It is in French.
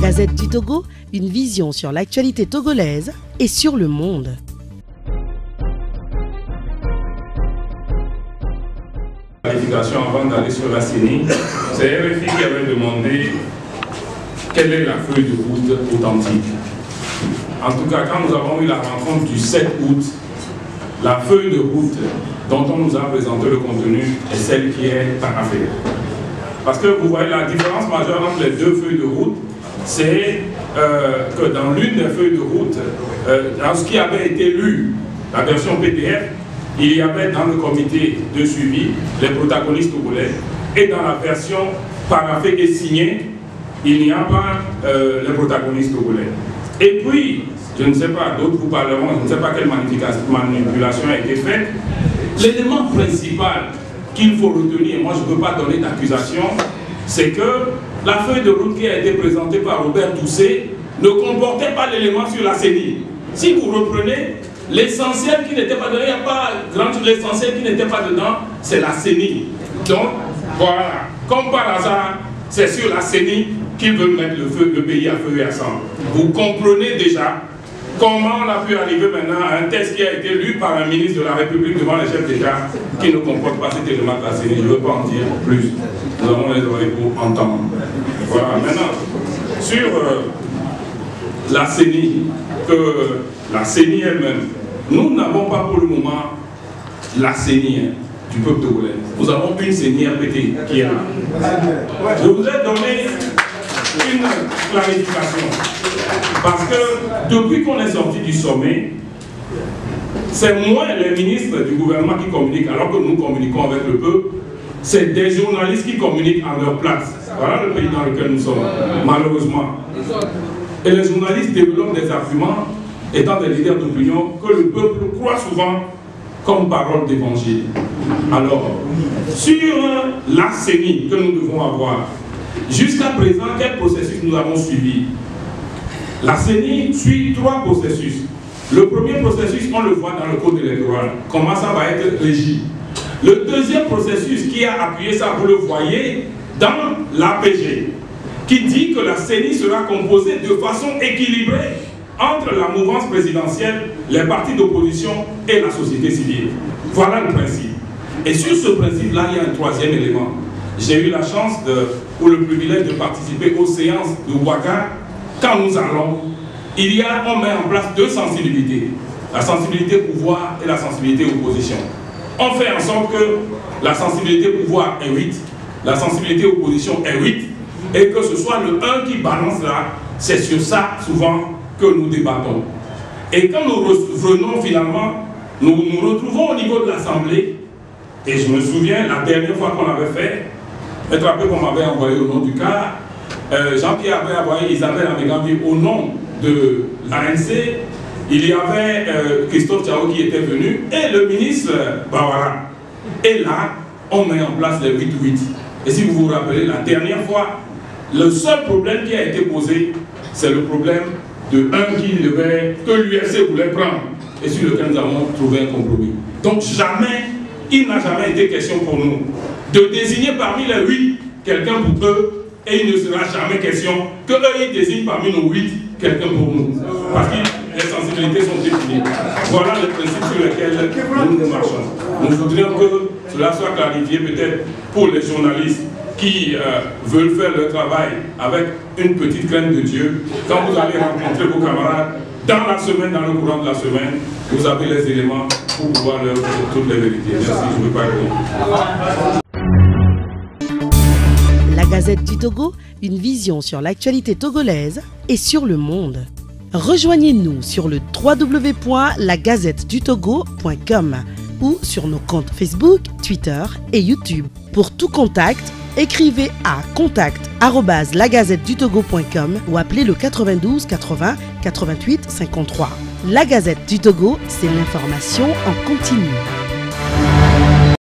Gazette du Togo, une vision sur l'actualité togolaise et sur le monde. Avant d'aller sur la CENI, c'est RFI qui avait demandé quelle est la feuille de route authentique. En tout cas, quand nous avons eu la rencontre du 7 août, la feuille de route dont on nous a présenté le contenu est celle qui est paraphée. Parce que vous voyez la différence majeure entre les deux feuilles de route, c'est que dans l'une des feuilles de route, dans ce qui avait été lu, la version PDF, il y avait dans le comité de suivi les protagonistes togolais, et dans la version paraphée et signée, il n'y a pas les protagonistes togolais. Et puis, je ne sais pas, d'autres vous parleront, je ne sais pas quelle manipulation a été faite. L'élément principal qu'il faut retenir, et moi je ne peux pas donner d'accusation, c'est que la feuille de route qui a été présentée par Robert Doucet ne comportait pas l'élément sur la CENI. Si vous reprenez, l'essentiel qui n'était pas dedans, il n'y a pas grand chose, l'essentiel qui n'était pas dedans, c'est la CENI. Donc, voilà, comme par hasard, c'est sur la CENI qu'ils veulent mettre le pays à feu et à sang. Vous comprenez déjà comment on a pu arriver maintenant à un texte qui a été lu par un ministre de la République devant les chefs d'État qui ne comporte pas cet élément de la CENI. Je ne veux pas en dire plus. Nous avons les oreilles pour entendre. Voilà, maintenant, sur la CENI, la CENI elle-même, nous n'avons pas pour le moment la CENI du peuple togolais. Nous avons une CENI RPT qui est là. Je voudrais donner une clarification. Parce que depuis qu'on est sorti du sommet, c'est moins les ministres du gouvernement qui communiquent, alors que nous communiquons avec le peuple, c'est des journalistes qui communiquent à leur place. Voilà le pays dans lequel nous sommes, malheureusement. Et les journalistes développent des arguments, étant des leaders d'opinion, que le peuple croit souvent comme parole d'évangile. Alors, sur la CENI que nous devons avoir, jusqu'à présent, quel processus nous avons suivi? La CENI suit 3 processus. Le premier processus, on le voit dans le code électoral, comment ça va être régi. Le deuxième processus qui a appuyé ça, vous le voyez, dans l'APG, qui dit que la CENI sera composée de façon équilibrée entre la mouvance présidentielle, les partis d'opposition et la société civile. Voilà le principe. Et sur ce principe-là, il y a un troisième élément. J'ai eu la chance ou le privilège de participer aux séances de Ouaga. Quand nous allons, on met en place 2 sensibilités. La sensibilité pouvoir et la sensibilité opposition. On fait en sorte que la sensibilité pouvoir est 8, la sensibilité opposition est 8, et que ce soit le 1 qui balance là, c'est sur ça souvent que nous débattons. Et quand nous revenons finalement, nous nous retrouvons au niveau de l'Assemblée, et je me souviens, la dernière fois qu'on avait fait, être rappelé qu'on m'avait envoyé au nom du cas, Jean-Pierre avait envoyé Isabelle Amégambi au nom de l'ANC, il y avait Christophe Tchao qui était venu, et le ministre Bawara. Et là, on met en place les 8-8. Et si vous vous rappelez, la dernière fois, le seul problème qui a été posé, c'est le problème de que l'UFC voulait prendre, et sur lequel nous avons trouvé un compromis. Donc il n'a jamais été question pour nous de désigner parmi les 8 quelqu'un pour eux, et il ne sera jamais question que eux ils désignent parmi nos 8 quelqu'un pour nous. Parce que les sensibilités sont définies. Voilà le principe sur lequel nous marchons. Nous voudrions que cela soit clarifié peut-être pour les journalistes qui veulent faire leur travail avec une petite crainte de Dieu. Quand vous allez rencontrer vos camarades dans la semaine, dans le courant de la semaine, vous avez les éléments pour pouvoir leur dire toutes les vérités. Merci, je ne veux pas répondre. La Gazette du Togo, une vision sur l'actualité togolaise et sur le monde. Rejoignez-nous sur le www.lagazettedutogo.com ou sur nos comptes Facebook, Twitter et YouTube. Pour tout contact, écrivez à contact@lagazettedutogo.com ou appelez le 92 80 88 53. La Gazette du Togo, c'est l'information en continu.